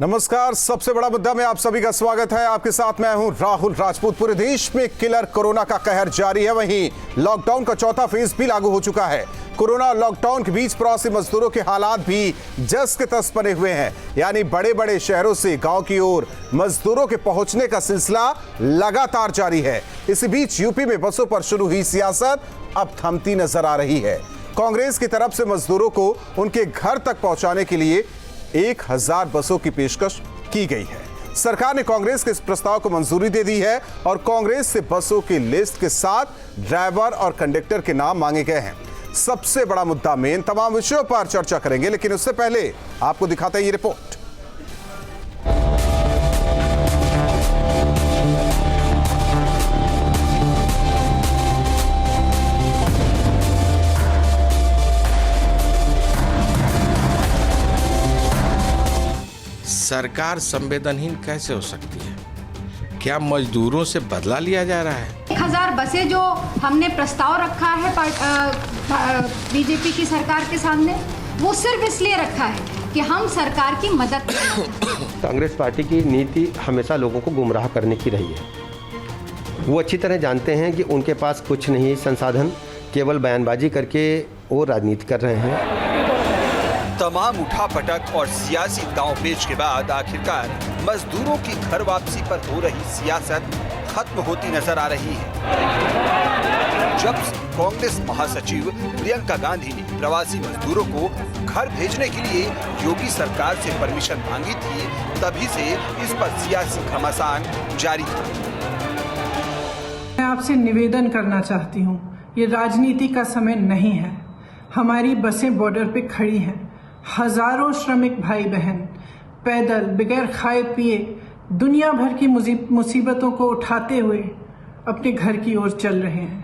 नमस्कार, सबसे बड़ा मुद्दा में आप सभी का स्वागत है। आपके साथ मैं हूं राहुल राजपूत। पूरे देश में किलर कोरोना का कहर जारी है। वहीं लॉकडाउन का चौथा फेज भी लागू हो चुका है। कोरोना लॉकडाउन के बीच प्रवासी मजदूरों के हालात भी जस के तस बने हुए हैं। यानी बड़े बड़े शहरों से गांव की ओर मजदूरों के पहुंचने का सिलसिला लगातार जारी है। इसी बीच यूपी में बसों पर शुरू हुई सियासत अब थमती नजर आ रही है। कांग्रेस की तरफ से मजदूरों को उनके घर तक पहुंचाने के लिए 1000 बसों की पेशकश की गई है। सरकार ने कांग्रेस के इस प्रस्ताव को मंजूरी दे दी है और कांग्रेस से बसों की लिस्ट के साथ ड्राइवर और कंडक्टर के नाम मांगे गए हैं। सबसे बड़ा मुद्दा में इन तमाम विषयों पर चर्चा करेंगे, लेकिन उससे पहले आपको दिखाते हैं ये रिपोर्ट। सरकार संवेदनहीन कैसे हो सकती है? क्या मजदूरों से बदला लिया जा रहा है? 1000 बसें जो हमने प्रस्ताव रखा है बीजेपी की सरकार के सामने, वो सिर्फ इसलिए रखा है कि हम सरकार की मदद करें। कांग्रेस पार्टी की नीति हमेशा लोगों को गुमराह करने की रही है। वो अच्छी तरह जानते हैं कि उनके पास कुछ नहीं संसाधन, केवल बयानबाजी करके वो राजनीति कर रहे हैं। तमाम उठापटक और सियासी दांव-पेच के बाद आखिरकार मजदूरों की घर वापसी पर हो रही सियासत खत्म होती नजर आ रही है। जब कांग्रेस महासचिव प्रियंका गांधी ने प्रवासी मजदूरों को घर भेजने के लिए योगी सरकार से परमिशन मांगी थी, तभी से इस पर सियासी घमासान जारी था। मैं आपसे निवेदन करना चाहती हूँ, ये राजनीति का समय नहीं है। हमारी बसें बॉर्डर पे खड़ी हैं। हजारों श्रमिक भाई बहन पैदल बगैर खाए पिए दुनिया भर की मुसीबतों को उठाते हुए अपने घर की ओर चल रहे हैं।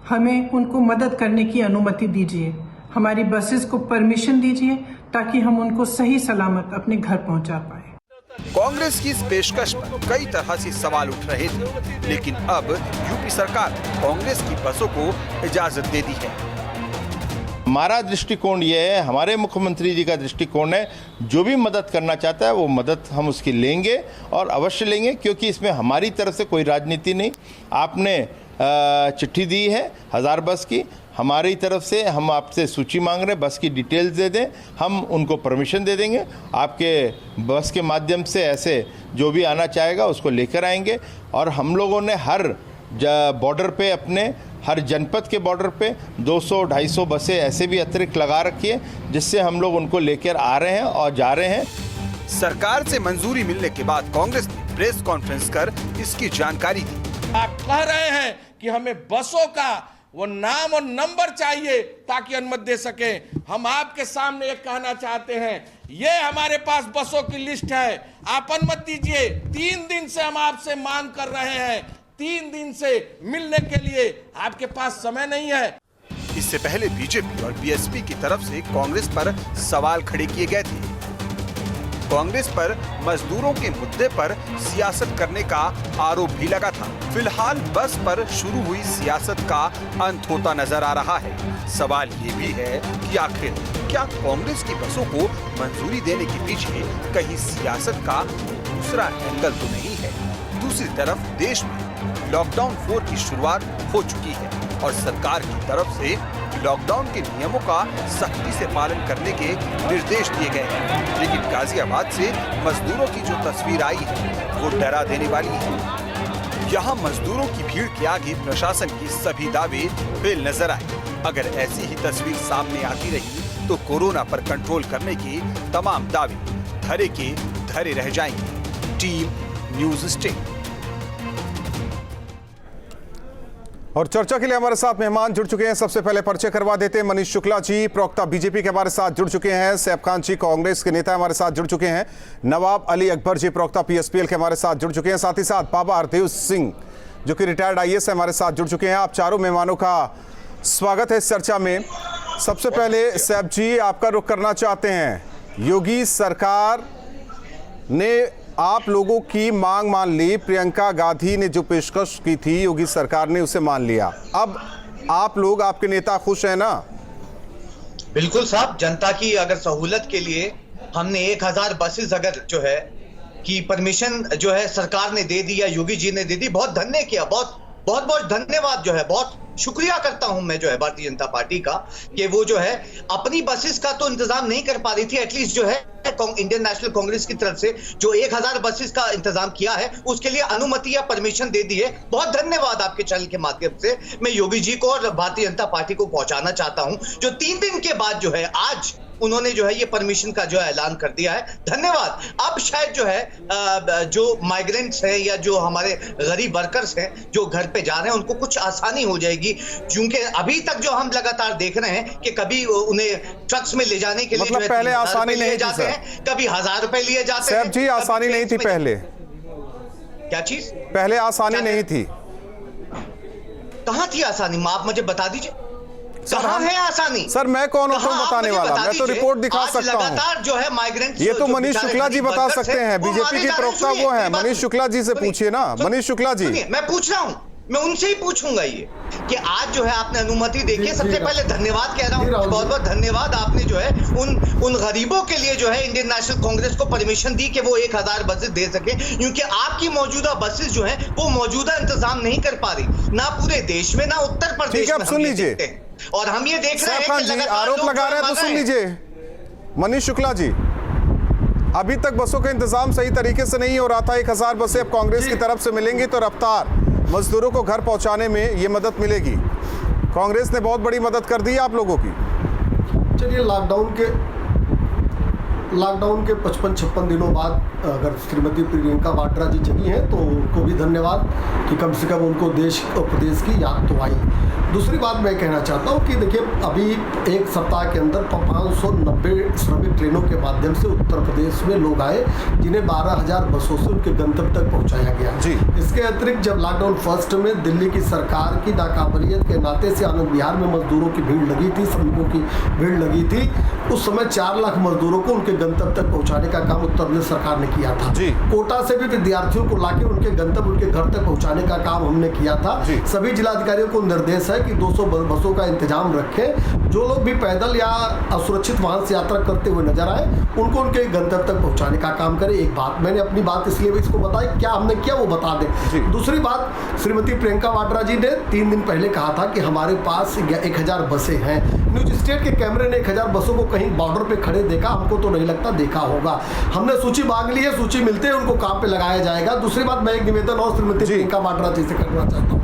हमें उनको मदद करने की अनुमति दीजिए। हमारी बसेस को परमिशन दीजिए ताकि हम उनको सही सलामत अपने घर पहुंचा पाए। कांग्रेस की इस पेशकश पर कई तरह से सवाल उठ रहे थे, लेकिन अब यूपी सरकार कांग्रेस की बसों को इजाजत दे दी है। हमारा दृष्टिकोण ये है, हमारे मुख्यमंत्री जी का दृष्टिकोण है, जो भी मदद करना चाहता है वो मदद हम उसकी लेंगे और अवश्य लेंगे, क्योंकि इसमें हमारी तरफ से कोई राजनीति नहीं। आपने चिट्ठी दी है 1000 बस की, हमारी तरफ से हम आपसे सूची मांग रहे हैं, बस की डिटेल्स दे दें, हम उनको परमिशन दे देंगे। आपके बस के माध्यम से ऐसे जो भी आना चाहेगा उसको लेकर आएंगे। और हम लोगों ने हर बॉर्डर पे, अपने हर जनपद के बॉर्डर पे 200-250 बसें ऐसे भी अतिरिक्त लगा रखी है, जिससे हम लोग उनको लेकर आ रहे हैं और जा रहे हैं। सरकार से मंजूरी मिलने के बाद कांग्रेस ने प्रेस कॉन्फ्रेंस कर इसकी जानकारी दी। आप कह रहे हैं कि हमें बसों का वो नाम और नंबर चाहिए ताकि अनुमति दे सके। हम आपके सामने ये कहना चाहते हैं, ये हमारे पास बसों की लिस्ट है, आप अनुमति दीजिए। 3 दिन से हम आपसे मांग कर रहे हैं, 3 दिन से मिलने के लिए आपके पास समय नहीं है। इससे पहले बीजेपी और बीएसपी की तरफ से कांग्रेस पर सवाल खड़े किए गए थे। कांग्रेस पर मजदूरों के मुद्दे पर सियासत करने का आरोप भी लगा था। फिलहाल बस पर शुरू हुई सियासत का अंत होता नजर आ रहा है। सवाल ये भी है कि आखिर क्या कांग्रेस की बसों को मंजूरी देने के पीछे कहीं सियासत का दूसरा एंगल तो नहीं है? दूसरी तरफ देश में लॉकडाउन 4 की शुरुआत हो चुकी है और सरकार की तरफ से लॉकडाउन के नियमों का सख्ती से पालन करने के निर्देश दिए गए हैं। लेकिन गाजियाबाद से मजदूरों की जो तस्वीर आई है वो डरा देने वाली है। यहाँ मजदूरों की भीड़ के आगे प्रशासन के सभी दावे फेल नजर आए। अगर ऐसी ही तस्वीर सामने आती रही तो कोरोना पर कंट्रोल करने के तमाम दावे धरे के धरे रह जाएंगे। Team news state. और चर्चा के लिए हमारे साथ मेहमान जुड़ चुके हैं। सबसे पहले परिचय करवा देते हैं। मनीष शुक्ला जी, प्रवक्ता बीजेपी के हमारे साथ जुड़ चुके हैं। सैफ खान जी, कांग्रेस के नेता हमारे साथ जुड़ चुके हैं। नवाब अली अकबर जी, प्रवक्ता पीएसपीएल के हमारे साथ जुड़ चुके हैं। साथ ही साथ बाबा हरदेव सिंह, जो कि रिटायर्ड आईएएस है, हमारे साथ जुड़ चुके हैं। आप चारों मेहमानों का स्वागत है इस चर्चा में। सबसे पहले सैफ जी, आपका रुख करना चाहते हैं। योगी सरकार ने आप लोगों की मांग मान ली। प्रियंका गांधी ने जो पेशकश की थी, योगी सरकार ने उसे मान लिया। अब आप लोग, आपके नेता खुश हैं ना? बिल्कुल साहब, जनता की अगर सहूलत के लिए हमने 1000 बसेस अगर जो है कि परमिशन जो है सरकार ने दे दी या योगी जी ने दे दी, बहुत धन्य किया, बहुत बहुत बहुत धन्यवाद जो है, बहुत शुक्रिया करता हूं मैं जो है भारतीय जनता पार्टी का कि वो जो है अपनी बसेस का तो इंतजाम नहीं कर पा रही थी, एटलीस्ट जो है इंडियन नेशनल कांग्रेस की तरफ से जो 1000 बसेस का इंतजाम किया है उसके लिए अनुमति या परमिशन दे दी है। बहुत धन्यवाद आपके चैनल के माध्यम से मैं योगी जी को और भारतीय जनता पार्टी को पहुंचाना चाहता हूं, जो 3 दिन के बाद जो है आज उन्होंने जो है ये परमिशन का जो है ऐलान कर दिया है। धन्यवाद। अब शायद जो है जो माइग्रेंट्स हैं या जो हमारे गरीब वर्कर्स हैं जो घर पे जा रहे हैं उनको कुछ आसानी हो जाएगी, क्योंकि अभी तक जो हम लगातार देख रहे हैं कि कभी उन्हें ट्रक्स में ले जाने के लिए मतलब पहले आसानी नहीं जाते हैं, कभी 1000 रुपए लिए जाते हैं। जी आसानी नहीं थी पहले। क्या चीज? पहले आसानी नहीं थी। कहां थी आसानी? आप मुझे बता दीजिए कहां है आसानी? सर मैं कौन हूं बताने वाला? मैं तो रिपोर्ट दिखा सकता हूं। लगातार जो है माइग्रेंट, ये तो मनीष शुक्ला जी बता सकते हैं, बीजेपी के प्रवक्ता वो हैं। मनीष शुक्ला जी से पूछिए ना। मनीष शुक्ला जी, मैं पूछ रहा हूं, मैं उनसे ही पूछूंगा ये कि आज जो है आपने अनुमति देखी। सबसे पहले धन्यवाद कह रहा हूं, बहुत बहुत धन्यवाद। आपने जो है उन गरीबों के लिए जो है इंडियन नेशनल कांग्रेस को परमिशन दी कि वो 1000 बसेस दे सके, क्योंकि आपकी मौजूदा बसेस जो है वो मौजूदा इंतजाम नहीं कर पा रही, ना पूरे देश में ना उत्तर प्रदेश में। सुन लीजिए, और हम ये देख रहे हैं कि आरोप लगा रहे हैं तो सुन लीजिए। मनीष शुक्ला जी, अभी तक बसों का इंतजाम सही तरीके से नहीं हो रहा था। 1000 बसें अब कांग्रेस की तरफ से मिलेंगी तो रफ्तार मजदूरों को घर पहुंचाने में ये मदद मिलेगी। कांग्रेस ने बहुत बड़ी मदद कर दी है आप लोगों की। चलिए, लॉकडाउन के 55-56 दिनों बाद अगर श्रीमती प्रियंका वाड्रा जी जगी हैं तो उनको भी धन्यवाद कि कम से कम उनको देश और प्रदेश की याद तो आई। दूसरी बात मैं कहना चाहता हूँ कि देखिए, अभी एक सप्ताह के अंदर 590 श्रमिक ट्रेनों के माध्यम से उत्तर प्रदेश में लोग आए, जिन्हें 12,000 बसों से उनके गंतव्य तक पहुँचाया गया जी। इसके अतिरिक्त जब लॉकडाउन फर्स्ट में दिल्ली की सरकार की नाकाबिलियत के नाते से आनंद विहार में मजदूरों की भीड़ लगी थी, श्रमिकों की भीड़ लगी थी, उस समय 4 लाख मजदूरों को उनके गंतव्य तक पहुँचाने का काम उत्तर प्रदेश सरकार ने किया था जी। कोटा से भी विद्यार्थियों को लाके उनके गंतव्य, उनके घर तक पहुँचाने का काम हमने किया था। सभी जिलाधिकारियों को निर्देश है कि 200 बसों का इंतजाम रखें। जो लोग भी पैदल या असुरक्षित वाहन से यात्रा करते हुए नजर आए उनको उनके गंतव्य तक पहुंचाने का काम करें। एक बात मैंने अपनी बात इसलिए भी इसको बताई, क्या हमने किया वो बता दें। दूसरी बात, श्रीमती प्रियंका वाड्रा जी ने 3 दिन पहले कहा था कि हमारे पास 1000 बसें हैं। न्यूज स्टेट के कैमरे ने 1000 बसों को कहीं बॉर्डर पे खड़े देखा? हमको तो नहीं लगता देखा होगा। हमने सूची मांग ली है, सूची मिलते हैं उनको काम पे लगाया जाएगा। दूसरी बात, मैं एक निवेदन और श्रीमती प्रियंका वाड्रा जी से करना चाहता हूँ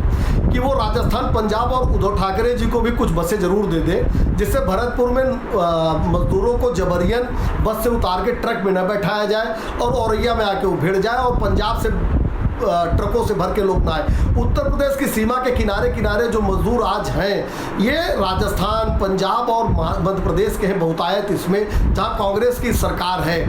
कि वो राजस्थान, पंजाब और उद्धव ठाकरे जी को भी कुछ बसें जरूर दे दें, जिससे भरतपुर में मजदूरों को जबरियन बस से उतार के ट्रक में न बैठाया जाए और औरैया में आके वो भिड़ जाए और पंजाब से ट्रकों से भर के लोग ना आए। उत्तर प्रदेश की सीमा के किनारे किनारे जो मजदूर आज हैं, ये राजस्थान, पंजाब और मध्य प्रदेश के हैं बहुतायत इसमें, जहां कांग्रेस की सरकार है।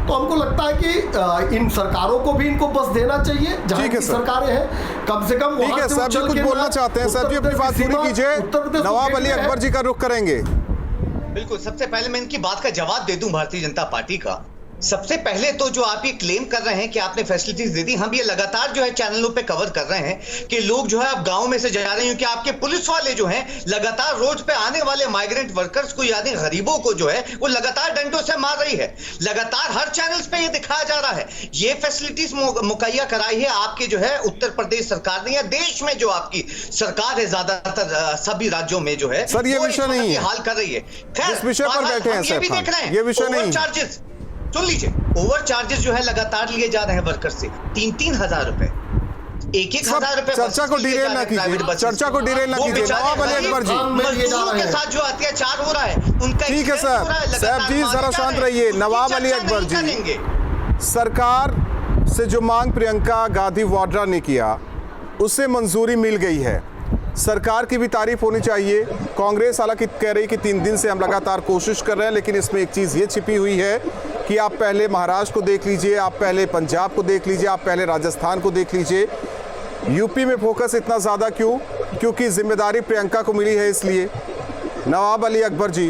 तो हमको लगता है कि इन सरकारों को भी इनको बस देना चाहिए जहां की सरकारें हैं, कम से कम। ठीक है, सर जी कुछ बोलना चाहते हैं? सर जी अपनी बात पूरी कीजिए। नवाब अली अकबर जी का रुख करेंगे। बिल्कुल, सबसे पहले मैं इनकी बात का जवाब दे दूं भारतीय जनता पार्टी का। सबसे पहले तो जो आप ये क्लेम कर रहे हैं कि आपने फैसिलिटीज दे दी, हम ये लगातार जो है चैनलों पे कवर कर रहे हैं कि लोग जो है अब गांव में से जा रहे हैं, क्योंकि आपके पुलिस वाले जो हैं लगातार रोड पे आने वाले माइग्रेंट वर्कर्स को यानी गरीबों को जो है वो लगातार डंडों से मार रही है। लगातार हर चैनल्स पे ये दिखाया जा रहा है। ये फैसिलिटीज मुहैया कराई है आपके जो है उत्तर प्रदेश सरकार ने, या देश में जो आपकी सरकार है ज्यादातर सभी राज्यों में जो है सर ये विषय नहीं है, हाल कर रही है। इस विषय पर बैठे हैं सर, ये विषय नहीं। चार्जेस सुन लीजिए, ओवर चार्जेस जो है लगातार लिए जा रहे हैं वर्कर से 3-3 हजार रुपए, 1-1 रुपए। चर्चा को डिरेल ना कीजिए, चर्चा को डिरेल ना कीजिए। नवाब अली अकबर जी, मजदूरों के साथ जो अत्याचार हो रहा है उनका ठीक है सर। साहब जी जरा शांत रहिए। नवाब अली अकबर जी, सरकार से जो मांग प्रियंका गांधी वाड्रा ने किया उससे मंजूरी मिल गई है, सरकार की भी तारीफ होनी चाहिए। कांग्रेस हालांकि कह रही कि 3 दिन से हम लगातार कोशिश कर रहे हैं, लेकिन इसमें एक चीज़ ये छिपी हुई है कि आप पहले महाराष्ट्र को देख लीजिए, आप पहले पंजाब को देख लीजिए, आप पहले राजस्थान को देख लीजिए। यूपी में फोकस इतना ज़्यादा क्यों? क्योंकि जिम्मेदारी प्रियंका को मिली है इसलिए। नवाब अली अकबर जी,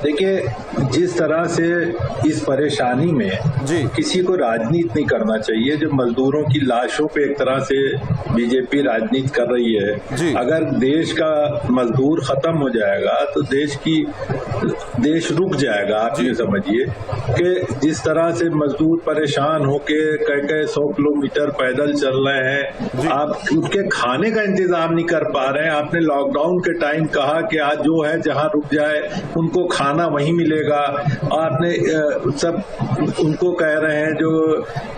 देखिए देखिए, जिस तरह से इस परेशानी में जी किसी को राजनीति नहीं करना चाहिए। जो मजदूरों की लाशों पे एक तरह से बीजेपी राजनीति कर रही है। अगर देश का मजदूर खत्म हो जाएगा तो देश रुक जाएगा। आप ये समझिए कि जिस तरह से मजदूर परेशान होके कई 100 किलोमीटर पैदल चल रहे हैं, आप उनके खाने का इंतजाम नहीं कर पा रहे हैं। आपने लॉकडाउन के टाइम कहा कि आज जो है जहां रुक जाए उनको खाना वहीं मिलेगा। आपने सब उनको कह रहे हैं जो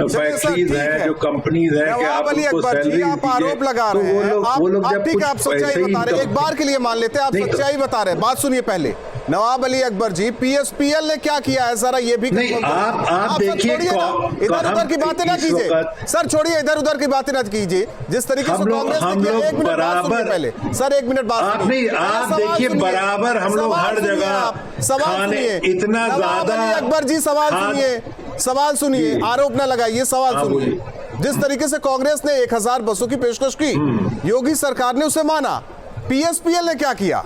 फैक्ट्रीज हैं, जो कंपनीज हैं कि आप उनको सैलरी आरोप लगा रहे हैं। वो लोग जब आप सच्चाई बता रहे हैं, एक बार के लिए मान लेते हैं आप सच्चाई बता रहे हैं। बात सुनिए पहले, नवाब अली अकबर जी, पीएसपीएल ने क्या किया है जरा ये भी आप देखिए, इधर उधर की बातें ना कीजिए सर, छोड़िए इधर उधर की बातें ना कीजिए। जिस तरीके से कांग्रेस ने किया, एक मिनट बात सुनिए पहले सर, एक मिनट बात सुनिए। आप देखिए, बराबर हम लोग हर जगह सवाल सुनिए, इतना ज्यादा। अकबर जी सवाल सुनिए, आरोप ना लगाइए, सवाल सुनिए। जिस तरीके से कांग्रेस ने 1000 बसों की पेशकश की, योगी सरकार ने उसे माना, पीएसपीएल ने क्या किया?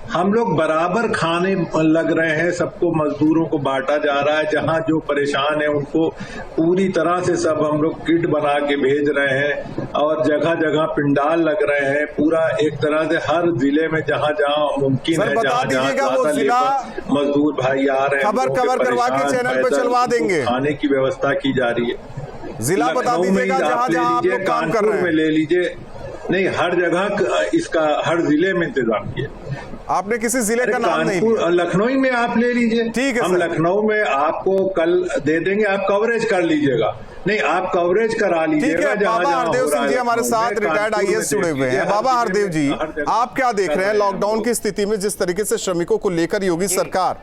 हम लोग बराबर खाने लग रहे हैं, सबको मजदूरों को बांटा जा रहा है। जहां जो परेशान है उनको पूरी तरह से सब हम लोग किट बना के भेज रहे हैं और जगह जगह पिंडाल लग रहे हैं। पूरा एक तरह से हर जिले में जहां जहां मुमकिन है, जहां मजदूर भाई आ रहे हैं, खबर कवर करवा के चैनल पे चलवा देंगे। खाने की व्यवस्था की जा रही है। जिला बता दीजिएगा जहां जहां आप लोग काम कर रहे हैं। में ले लीजिए, नहीं हर जगह इसका हर जिले में इंतजाम किया। आपने किसी जिले का नाम नहीं लिया। लखनऊ में आप ले लीजिए, ठीक है, हम लखनऊ में आपको कल दे देंगे, आप कवरेज कर लीजिएगा। नहीं, आप कवरेज करा लीजिएगा। बाबा हरदेव सिंह जी हमारे साथ रिटायर्ड आईएएस जुड़े हुए हैं। बाबा हरदेव जी, आप क्या देख रहे हैं लॉकडाउन की स्थिति में जिस तरीके से श्रमिकों को लेकर योगी सरकार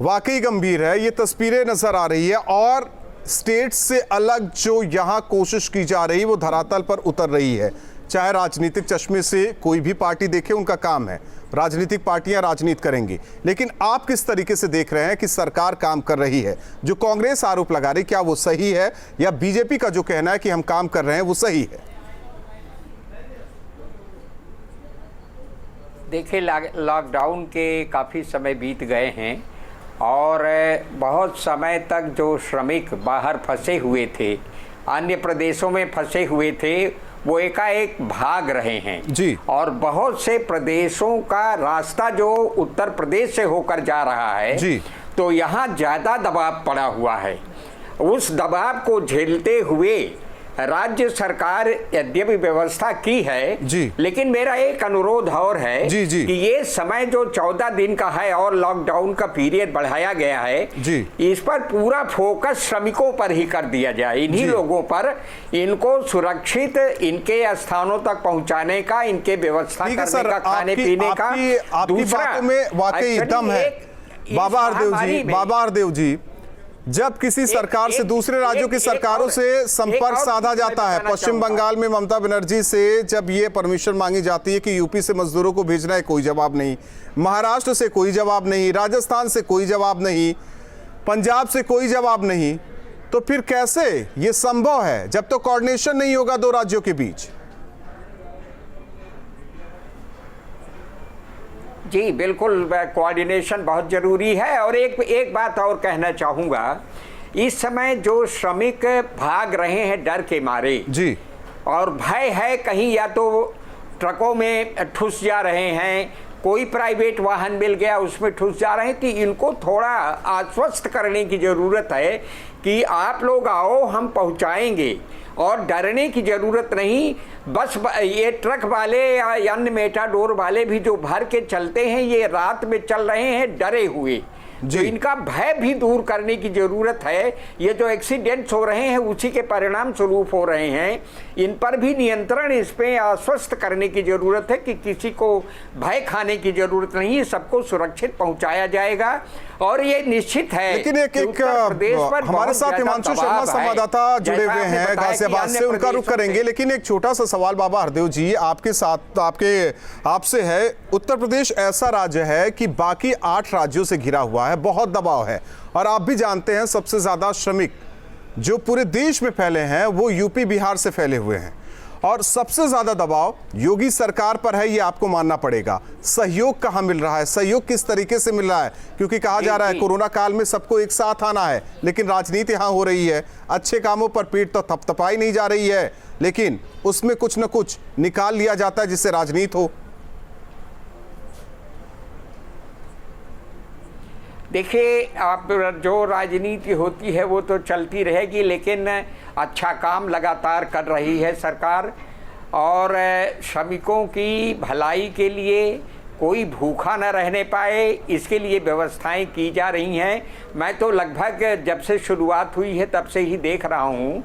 वाकई गंभीर है, ये तस्वीरें नजर आ रही है और स्टेट से अलग जो यहाँ कोशिश की जा रही है वो धरातल पर उतर रही है। चाहे राजनीतिक चश्मे से कोई भी पार्टी देखे, उनका काम है, राजनीतिक पार्टियां राजनीति करेंगी, लेकिन आप किस तरीके से देख रहे हैं कि सरकार काम कर रही है? जो कांग्रेस आरोप लगा रही, क्या वो सही है या बीजेपी का जो कहना है कि हम काम कर रहे हैं वो सही है? देखिए, लॉकडाउन के काफ़ी समय बीत गए हैं और बहुत समय तक जो श्रमिक बाहर फंसे हुए थे, अन्य प्रदेशों में फंसे हुए थे, वो एकाएक भाग रहे हैं जी। और बहुत से प्रदेशों का रास्ता जो उत्तर प्रदेश से होकर जा रहा है जी, तो यहाँ ज़्यादा दबाव पड़ा हुआ है। उस दबाव को झेलते हुए राज्य सरकार यद्यपि व्यवस्था की है जी, लेकिन मेरा एक अनुरोध और है जी जी। कि ये समय जो 14 दिन का है और लॉकडाउन का पीरियड बढ़ाया गया है जी, इस पर पूरा फोकस श्रमिकों पर ही कर दिया जाए, इन्हीं लोगों पर, इनको सुरक्षित इनके स्थानों तक पहुंचाने का, इनके व्यवस्था करने का, खाने पीने का। आपकी बातों में वाकई दम है बाबा हरदेव जी। जब किसी सरकार से दूसरे राज्यों की सरकारों से संपर्क साधा जाता है, पश्चिम बंगाल में ममता बनर्जी से जब ये परमिशन मांगी जाती है कि यूपी से मजदूरों को भेजना है, कोई जवाब नहीं, महाराष्ट्र से कोई जवाब नहीं, राजस्थान से कोई जवाब नहीं, पंजाब से कोई जवाब नहीं, तो फिर कैसे ये संभव है जब तो कोऑर्डिनेशन नहीं होगा दो राज्यों के बीच? जी बिल्कुल, कोऑर्डिनेशन बहुत ज़रूरी है। और एक बात और कहना चाहूँगा, इस समय जो श्रमिक भाग रहे हैं डर के मारे जी, और भय है कहीं या तो ट्रकों में ठुस जा रहे हैं, कोई प्राइवेट वाहन मिल गया उसमें ठुस जा रहे हैं, कि इनको थोड़ा आश्वस्त करने की ज़रूरत है कि आप लोग आओ, हम पहुँचाएंगे और डरने की ज़रूरत नहीं। बस ये ट्रक वाले या अन्य मेटाडोर वाले भी जो भर के चलते हैं, ये रात में चल रहे हैं डरे हुए, जो इनका भय भी दूर करने की ज़रूरत है। ये जो एक्सीडेंट्स हो रहे हैं उसी के परिणाम स्वरूप हो रहे हैं, इन पर भी नियंत्रण, इस पे आश्वस्त करने की ज़रूरत है कि किसी को भय खाने की ज़रूरत नहीं है, सबको सुरक्षित पहुंचाया जाएगा। और ये निश्चित है, लेकिन एक हमारे साथ हिमांशु शर्मा संवाददाता जुड़े हुए हैं गाजियाबाद से, उनका रुख करेंगे, लेकिन एक छोटा सा सवाल बाबा हरदेव जी आपके साथ आपसे है। उत्तर प्रदेश ऐसा राज्य है कि बाकी 8 राज्यों से घिरा हुआ है, बहुत दबाव है, और आप भी जानते हैं सबसे ज्यादा श्रमिक जो पूरे देश में फैले हैं वो यूपी बिहार से फैले हुए हैं, और सबसे ज्यादा दबाव योगी सरकार पर है, ये आपको मानना पड़ेगा। सहयोग कहां मिल रहा है, सहयोग किस तरीके से मिल रहा है? क्योंकि कहा जा रहा है कोरोना काल में सबको एक साथ आना है, लेकिन राजनीति यहां हो रही है। अच्छे कामों पर पीठ तो थपथपाई नहीं जा रही है, लेकिन उसमें कुछ न कुछ निकाल लिया जाता है जिससे राजनीति हो। देखिए, आप जो राजनीति होती है वो तो चलती रहेगी, लेकिन अच्छा काम लगातार कर रही है सरकार। और श्रमिकों की भलाई के लिए कोई भूखा न रहने पाए, इसके लिए व्यवस्थाएं की जा रही हैं। मैं तो लगभग जब से शुरुआत हुई है तब से ही देख रहा हूँ,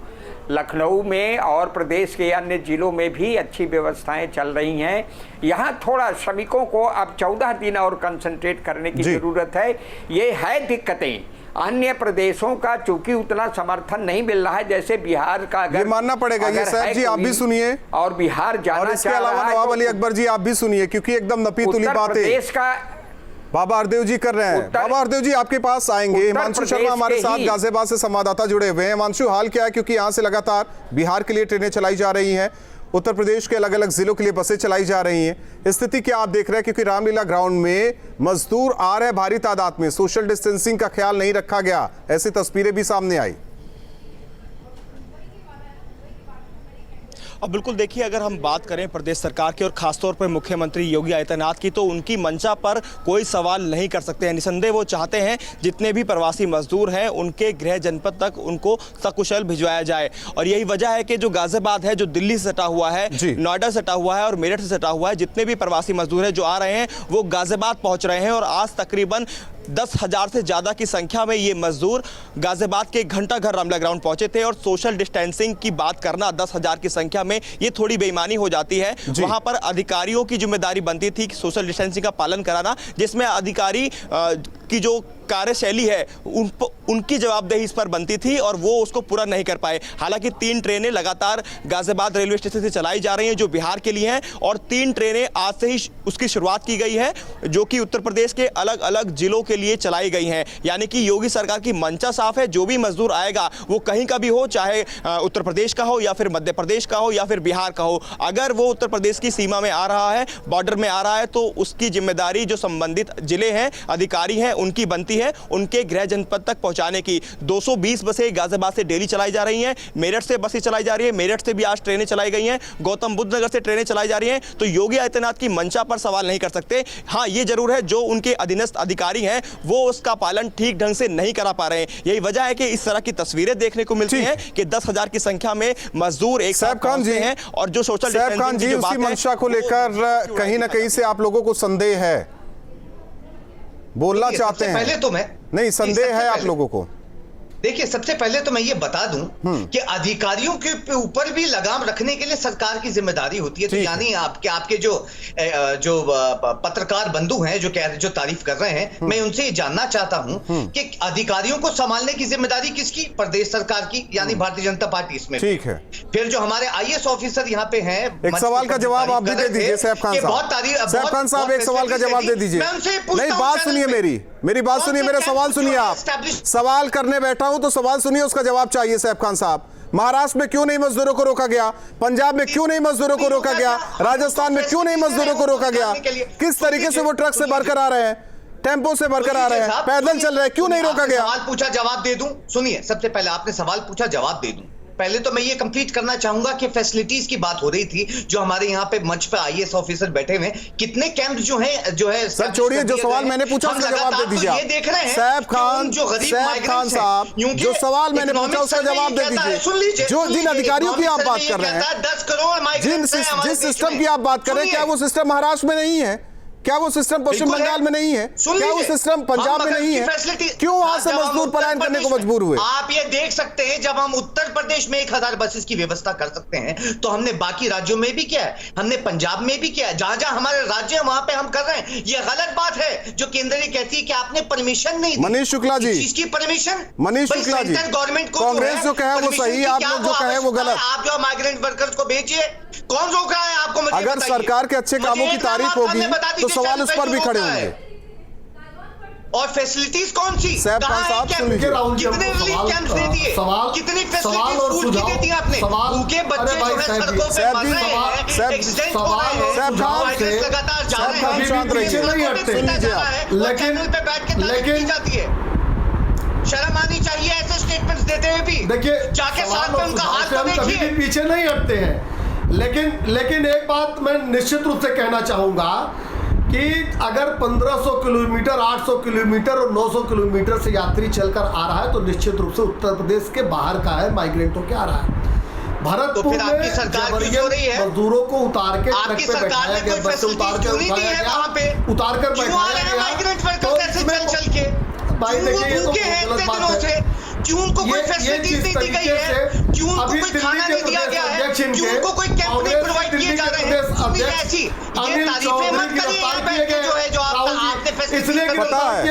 लखनऊ में और प्रदेश के अन्य जिलों में भी अच्छी व्यवस्थाएं चल रही हैं। यहाँ थोड़ा श्रमिकों को अब 14 दिन और कंसंट्रेट करने की ज़रूरत है। ये है दिक्कतें। अन्य प्रदेशों का चूंकि उतना समर्थन नहीं मिल रहा है, जैसे बिहार का अगर ये मानना पड़ेगा। ये साहब जी आप भी सुनिए, और बिहार जाना और इसके अलावा नवाब अली अकबर जी आप भी सुनिए, क्योंकि एकदम नपी तुली बातें प्रदेश का बाबा हरदेव जी कर रहे हैं। बाबा हरदेव जी आपके पास आएंगे। हिमांशु शर्मा हमारे साथ गाजियाबाद से संवाददाता जुड़े हुए हैं। हिमांशु, हाल क्या है? क्योंकि यहाँ से लगातार बिहार के लिए ट्रेनें चलाई जा रही हैं, उत्तर प्रदेश के अलग अलग जिलों के लिए बसें चलाई जा रही हैं। स्थिति क्या आप देख रहे हैं? क्योंकि रामलीला ग्राउंड में मजदूर आ रहे हैं भारी तादाद में, सोशल डिस्टेंसिंग का ख्याल नहीं रखा गया, ऐसी तस्वीरें भी सामने आई। अब बिल्कुल देखिए, अगर हम बात करें प्रदेश सरकार की और खासतौर पर मुख्यमंत्री योगी आदित्यनाथ की, तो उनकी मंशा पर कोई सवाल नहीं कर सकते हैं। निसंदेह वो चाहते हैं जितने भी प्रवासी मजदूर हैं उनके गृह जनपद तक उनको सकुशल भिजवाया जाए। और यही वजह है कि जो गाजियाबाद है, जो दिल्ली से सटा हुआ है, नोएडा से सटा हुआ है और मेरठ से सटा हुआ है, जितने भी प्रवासी मजदूर हैं जो आ रहे हैं वो गाजियाबाद पहुंच रहे हैं। और आज तकरीबन 10,000 से ज़्यादा की संख्या में ये मजदूर गाजियाबाद के घंटा घर रामलीला ग्राउंड पहुंचे थे। और सोशल डिस्टेंसिंग की बात करना 10,000 की संख्या में ये थोड़ी बेईमानी हो जाती है। वहां पर अधिकारियों की जिम्मेदारी बनती थी कि सोशल डिस्टेंसिंग का पालन कराना, जिसमें अधिकारी की जो कार्यशैली है उनकी जवाबदेही इस पर बनती थी और वो उसको पूरा नहीं कर पाए। हालांकि 3 ट्रेनें लगातार गाजियाबाद रेलवे स्टेशन से चलाई जा रही हैं जो बिहार के लिए हैं, और 3 ट्रेनें आज से ही उसकी शुरुआत की गई है जो कि उत्तर प्रदेश के अलग अलग जिलों के लिए चलाई गई हैं। यानी कि योगी सरकार की मंशा साफ है, जो भी मजदूर आएगा वो कहीं का भी हो, चाहे उत्तर प्रदेश का हो या फिर मध्य प्रदेश का हो या फिर बिहार का हो, अगर वो उत्तर प्रदेश की सीमा में आ रहा है, बॉर्डर में आ रहा है, तो उसकी जिम्मेदारी जो संबंधित जिले हैं, अधिकारी हैं, उनकी बनती है उनके गृह जनपद तक पहुंचाने की। 220 बसें गाजियाबाद से डेली चलाई जा रही हैं, मेरठ से बसें चलाई जा रही है, मेरठ से भी आज ट्रेनें चलाई गई हैं, गौतम बुद्ध नगर से ट्रेनें चलाई जा रही हैं। तो योगी आदित्यनाथ की मंशा पर सवाल नहीं कर सकते। हाँ, ये जरूर है जो उनके अधीनस्थ अधिकारी हैं वो उसका पालन ठीक ढंग से नहीं करा पा रहे हैं। यही वजह है कि इस तरह की तस्वीरें देखने को मिलती हैं कि 10,000 की संख्या में मजदूर एक साथ पहुंचते हैं। और जो सोशल डिस्टेंसिंग की जो बात है, मंशा को लेकर कहीं ना कहीं से आप लोगों को संदेह है, बोलना चाहते हैं? पहले तो मैं नहीं, संदेह है आप लोगों को? देखिए, सबसे पहले तो मैं ये बता दूं कि अधिकारियों के ऊपर भी लगाम रखने के लिए सरकार की जिम्मेदारी होती है। तो यानी आपके जो पत्रकार बंधु हैं जो तारीफ कर रहे हैं, मैं उनसे ये जानना चाहता हूं कि अधिकारियों को संभालने की जिम्मेदारी किसकी? प्रदेश सरकार की, यानी भारतीय जनता पार्टी इसमें। ठीक है। फिर जो हमारे IAS ऑफिसर यहाँ पे हैं, एक सवाल का जवाब आप भी दे दीजिए सैफ खान साहब। सैफ खान साहब एक सवाल का जवाब दे दीजिए। नहीं, बात सुनिए, मेरी बात सुनिए, मेरा सवाल सुनिए। आप सवाल करने बैठा हूं तो सवाल सुनिए, उसका जवाब चाहिए सैफ खान साहब। महाराष्ट्र में क्यों नहीं मजदूरों को रोका गया? पंजाब में क्यों नहीं मजदूरों को रोका गया? राजस्थान में क्यों नहीं मजदूरों को रोका गया? किस तरीके से वो ट्रक से भरकर आ रहे हैं, टेम्पो से भरकर आ रहे हैं, पैदल चल रहे हैं, क्यों नहीं रोका गया? सवाल पूछा, जवाब दे दूं। सुनिए, सबसे पहले आपने सवाल पूछा, जवाब दे दूं। पहले तो मैं ये कंप्लीट करना चाहूंगा कि फैसिलिटीज की बात हो रही थी, जो हमारे यहाँ पे मंच पे IAS ऑफिसर बैठे हुए, कितने कैंप जो है सर छोड़िए, जो सवाल मैंने पूछा उसका जवाब दे दीजिए। ये देख रहे हैं सैफ खान साहब, जो सवाल मैंने पूछा उसका जवाब दे दीजिए। जो जिन अधिकारियों की आप बात कर रहे हैं, 10 करोड़ जिस सिस्टम की आप बात कर रहे हैं, क्या वो सिस्टम महाराष्ट्र में नहीं है? क्या वो सिस्टम पश्चिम बंगाल में नहीं है? क्या वो सिस्टम पंजाब में नहीं है? क्यों वहां से मजदूर पलायन करने को मजबूर हुए? आप ये देख सकते हैं, जब हम उत्तर प्रदेश में 1000 बसेस की व्यवस्था कर सकते हैं, तो हमने बाकी राज्यों में भी किया है, हमने पंजाब में भी किया है। जहां जहां हमारे राज्य है वहां पे हम कर रहे हैं। ये गलत बात है जो केंद्र ने कहती है कि आपने परमिशन नहीं दी। मनीष शुक्ला जी, इसकी परमिशन मनीष शुक्ला जी, गवर्नमेंट को कांग्रेस जो कहे वो सही, आप लोग जो कहे वो गलत। आप जो माइग्रेंट वर्कर्स को भेजिए, कौन रोक रहा है आपको? अगर सरकार के अच्छे कामों की तारीफ होगी तो सवाल उस पर भी खड़े होंगे। और फैसिलिटीज कौन सी? साहब, कहाँ है साहब, कैंप? सुन लीजिए। कितने रिलीफ कैंप्स दे दिए? कितनी फैसिलिटीज फूड की दे दी आपने? भूखे बच्चे जो है सड़कों पे मर रहे हैं, एक्सीडेंट हो रहे हैं, वायरस लगातार जा रहे हैं, लेकिन पे बैठ के तारीफ की जाती है। शर्म आनी चाहिए ऐसे स्टेटमेंट्स देते हुए भी। देखिए, जाके साथ में उनका हाथ तो कभी भी पीछे नहीं हटते हैं, लेकिन एक बात मैं निश्चित रूप से कहना चाहूंगा कि अगर 1500 किलोमीटर, 800 किलोमीटर और 900 किलोमीटर से यात्री चलकर आ रहा है तो निश्चित रूप से उत्तर प्रदेश के बाहर का है, माइग्रेंट होकर आ रहा है। भरतपुर में मजदूरों को उतार के ट्रक पे बैठाया गया, बस से उतार कर बैठाया गया, तो चल के भाई देखिए, ये तो गलत बात है। क्यों उनको कोई फैसिलिटीज नहीं दी गई है? क्यों उनको कोई खाना नहीं दिया गया है? क्यों उनको कोई कैंप नहीं प्रोवाइड किए जा रहे हैं? ऐसी ये तारीफें मत करिए यहाँ बैठ के जो है, जो आपने फैसिलिटी पता है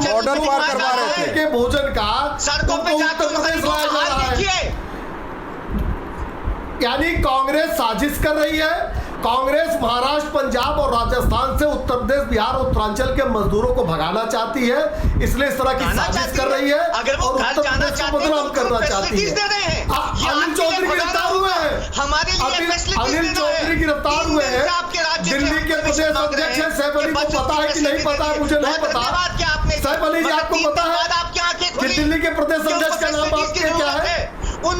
बॉर्डर पार करवा रहे थे के भोजन का सड़कों पे जाकर देखिए। यानी कांग्रेस साजिश कर रही है। कांग्रेस महाराष्ट्र, पंजाब और राजस्थान से उत्तर प्रदेश, बिहार, उत्तरांचल के मजदूरों को भगाना चाहती है, इसलिए इस तरह की साजिश कर रही है और उत्तर प्रदेश को बदनाम करना चाहती है। अनिल चौधरी गिरफ्तार हुए हैं, अनिल चौधरी गिरफ्तार हुए हैं, दिल्ली के प्रदेश अध्यक्ष है। सैफ अली को पता है कि नहीं पता है, मुझे नहीं पता। सैफ अली जी, आपको पता है कि दिल्ली के प्रदेश अध्यक्ष का नाम आपके क्या है? उन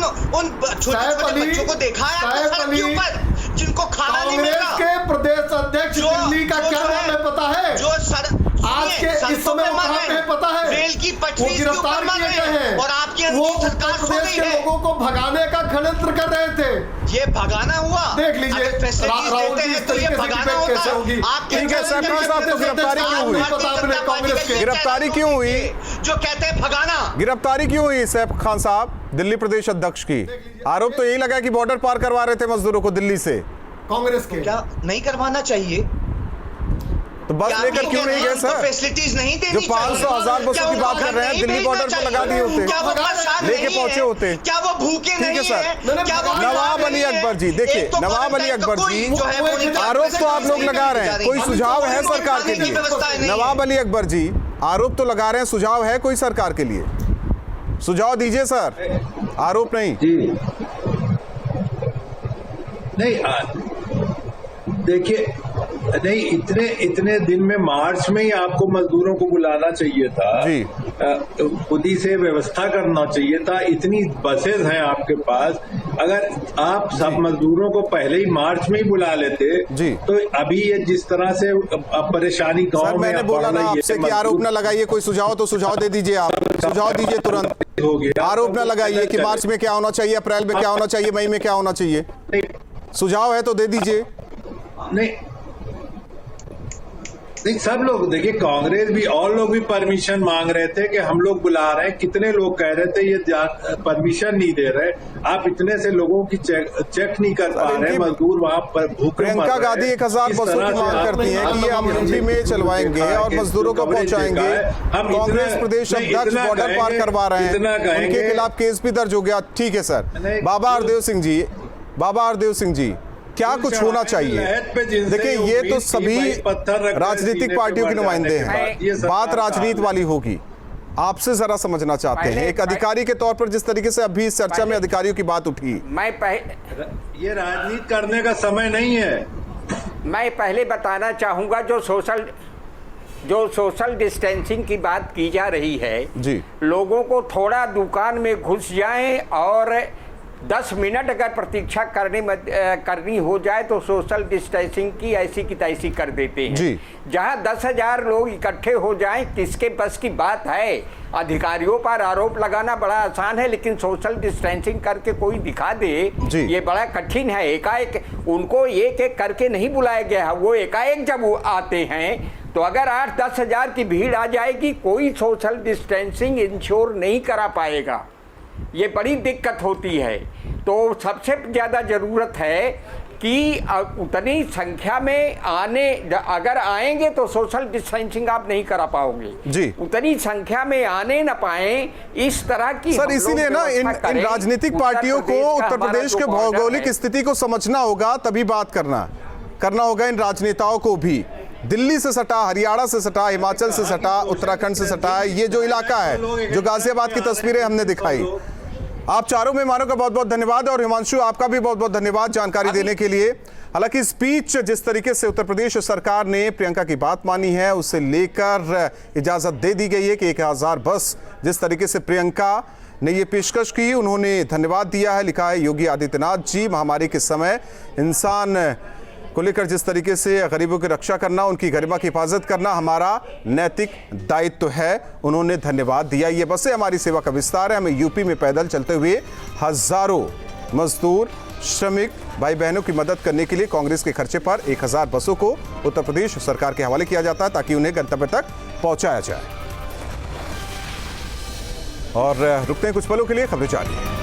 छोटे बच्चों को देखा है आपने ऊपर जिनको खाना नहीं मिल रहा? कांग्रेस के प्रदेश अध्यक्ष दिल्ली का क्या नाम है पता है? जो आज के इस समय कहां पे पता है? रेल की पटरी गिरफ्तार किए गए हैं और आपकी वो उत्तर प्रदेश के लोगों को भगाने का षड्यंत्र कर रहे थे। ये भगाना हुआ, देख लीजिए राहुल जी, इस तरीके से डिबेट कैसे होगी? ठीक है सर, साहब तो गिरफ्तारी क्यों हुई? कांग्रेस की गिरफ्तारी क्यों हुई? जो कहते हैं भगाना, गिरफ्तारी क्यों हुई सैफ खान साहब, दिल्ली प्रदेश अध्यक्ष की? आरोप तो यही लगा कि बॉर्डर पार करवा रहे थे मजदूरों को दिल्ली से। कांग्रेस के क्या नहीं करवाना चाहिए? तो बस लेकर क्यों नहीं गए सर? फैसिलिटीज नहीं देनी जो 500,000 बसों की बात कर रहे हैं, दिल्ली बॉर्डर पर लगा दिए होते, लेके पहुंचे होते। क्या वो भूखे नहीं है? नवाब अली अकबर जी, देखिए नवाब अली अकबर जी, आरोप तो आप लोग लगा रहे हैं, कोई सुझाव है सरकार के लिए? नवाब अली अकबर जी आरोप तो लगा रहे हैं, सुझाव है कोई सरकार के लिए? सुझाव दीजिए सर, आरोप नहीं। नहीं देखिए, नहीं इतने दिन में मार्च में ही आपको मजदूरों को बुलाना चाहिए था जी, खुद ही से व्यवस्था करना चाहिए था। इतनी बसेस हैं आपके पास, अगर आप सब मजदूरों को पहले ही मार्च में ही बुला लेते जी, तो अभी ये जिस तरह से परेशानी गांव में मैंने बोला ना आपसे कि आरोप न लगाइए, कोई सुझाव तो सुझाव दे दीजिए, आप सुझाव दीजिए तुरंत। हो गया, आरोप न लगाइए कि मार्च में क्या होना चाहिए, अप्रैल में क्या होना चाहिए, मई में क्या होना चाहिए। सुझाव है तो दे दीजिए। नहीं, सब लोग देखिए, कांग्रेस भी और लोग भी परमिशन मांग रहे थे कि हम लोग बुला रहे हैं। कितने लोग कह रहे थे ये परमिशन नहीं दे रहे, आप इतने से लोगों की चेक नहीं कर पा रहे, मजदूर वहां पर भूखे। प्रियंका गांधी 1000 बसों की मांग करती हैं कि ये हम मंडी में चलवाएंगे और मजदूरों को पहुंचाएंगे। कांग्रेस प्रदेश अध्यक्ष बॉर्डर पार करवा रहे हैं, उनके खिलाफ केस भी दर्ज हो गया। ठीक है सर। बाबा हरदेव सिंह जी, क्या कुछ होना चाहिए? देखिए, ये तो सभी राजनीतिक पार्टियों के नुमाइंदे हैं, बात राजनीति वाली होगी। आपसे जरा समझना चाहते हैं एक अधिकारी के तौर पर, जिस तरीके से अभी इस चर्चा में अधिकारियों की बात उठी। ये राजनीति करने का समय नहीं है। मैं पहले बताना चाहूंगा, जो सोशल डिस्टेंसिंग की बात की जा रही है जी, लोगों को थोड़ा दुकान में घुस जाएं और 10 मिनट अगर प्रतीक्षा करनी हो जाए तो सोशल डिस्टेंसिंग की ऐसी की तैसी कर देते हैं जी। जहां 10,000 लोग इकट्ठे हो जाएं, किसके बस की बात है? अधिकारियों पर आरोप लगाना बड़ा आसान है, लेकिन सोशल डिस्टेंसिंग करके कोई दिखा दे ये बड़ा कठिन है। एकाएक उनको एक एक करके नहीं बुलाया गया है, वो एकाएक जब वो आते हैं तो अगर 8-10 हजार की भीड़ आ जाएगी, कोई सोशल डिस्टेंसिंग इंश्योर नहीं करा पाएगा। ये बड़ी दिक्कत होती है। तो सबसे ज़्यादा ज़रूरत है कि उतनी संख्या में अगर आएंगे तो सोशल डिस्टेंसिंग आप नहीं करा पाओगे जी। उतनी संख्या में आने न पाए, इस तरह की सर, इसीलिए ना इन राजनीतिक पार्टियों को उत्तर प्रदेश के भौगोलिक स्थिति को समझना होगा, तभी बात करना होगा इन राजनेताओं को भी। दिल्ली से सटा, हरियाणा से सटा, हिमाचल से सटा, उत्तराखंड से सटा है ये जो इलाका है, जो गाजियाबाद की तस्वीरें हमने दिखाई। आप चारों मेहमानों का बहुत बहुत धन्यवाद और हिमांशु आपका भी बहुत बहुत धन्यवाद जानकारी देने के लिए। हालांकि स्पीच जिस तरीके से उत्तर प्रदेश सरकार ने प्रियंका की बात मानी है उसे लेकर इजाजत दे दी गई है कि 1000 बस जिस तरीके से प्रियंका ने ये पेशकश की, उन्होंने धन्यवाद दिया है। लिखा है योगी आदित्यनाथ जी, महामारी के समय इंसान को लेकर जिस तरीके से गरीबों की रक्षा करना, उनकी गरिमा की हिफाजत करना हमारा नैतिक दायित्व है। उन्होंने धन्यवाद दिया। ये बसें हमारी सेवा का विस्तार है। हमें यूपी में पैदल चलते हुए हजारों मजदूर, श्रमिक भाई बहनों की मदद करने के लिए कांग्रेस के खर्चे पर 1000 बसों को उत्तर प्रदेश सरकार के हवाले किया जाता है ताकि उन्हें गंतव्य तक पहुंचाया जाए। और रुकते हैं कुछ पलों के लिए, खबरें जारी हैं।